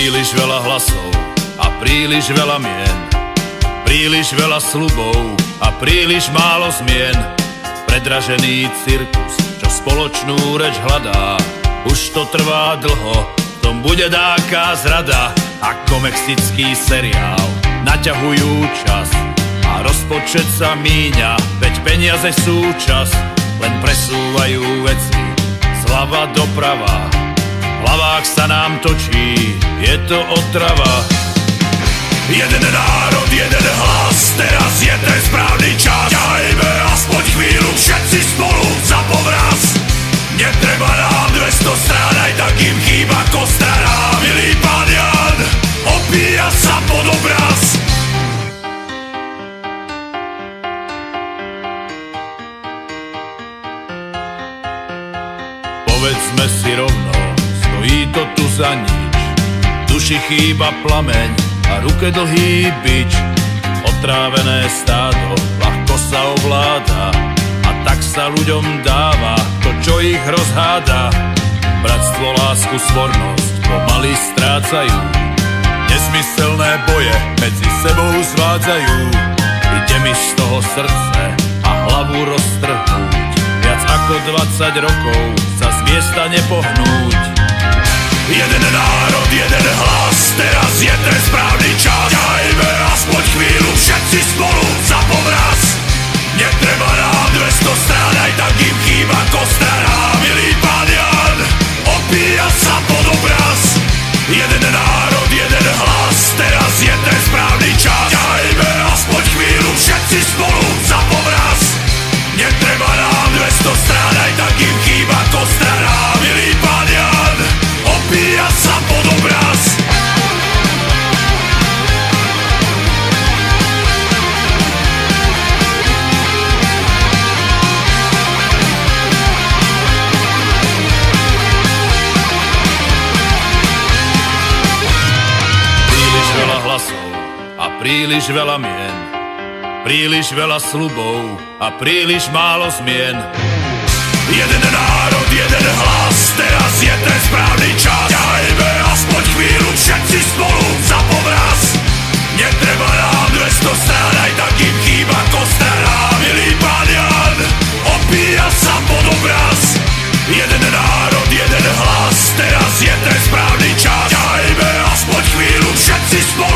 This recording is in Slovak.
Príliš veľa hlasov a príliš veľa mien, príliš veľa sľubov a príliš málo zmien. Predražený cirkus, čo spoločnú reč hľadá, už to trvá dlho, v tom bude dáka zrada. Ako mexický seriál naťahujú čas a rozpočet sa míňa, veď peniaze sú čas, len presúvajú veci zľava doprava. V hlavách sa nám točí, je to otrava. Jeden národ, jeden hlas, teraz je ten správny čas. Ťahajme aspoň chvíľu všetci spolu za povraz. Netreba nám 200 strán, aj tak im chýba kostara. Milý pán Jan, opíja sa pod obraz. Povedzme si rovno, stojí to tu za nič. Duši chýba plameň a ruke dlhý bič. Otrávené stádo ľahko sa ovláda a tak sa ľuďom dáva to, čo ich rozháda. Bratstvo, lásku, svornosť pomaly strácajú. Nezmyselné boje medzi sebou zvádzajú. Ide mi z toho srdce a hlavu roztrhnúť. Viac ako 20 rokov sa z miesta nepohnúť. Jeden národ, jeden hlas, teraz je ten správny čas. Ťahajme aspoň chvíľu všetci spolu za povraz. Netreba nám 200 strán, aj tak im chýba kostara. Milý pán Jan, opíja sa pod obraz. Jeden národ, jeden hlas, teraz je ten správny čas. Ťahajme aspoň chvíľu všetci spolu za povraz. Netreba nám 200 strán, aj tak im chýba kostara. Milý pán Jan, opíja sa pod obraz. Príliš veľa hlasov a príliš veľa mien, príliš veľa sľubov a príliš málo zmien. Jeden národ, jeden hlas, teraz je ten správny čas. Ťahajme aspoň chvíľu všetci spolu za povraz. Netreba nám 200 strán, aj tak im chýba kostara. Milý pán Jan, opíja sa pod obraz. Jeden národ, jeden hlas, teraz je ten správny čas. Ťahajme aspoň chvíľu všetci spolu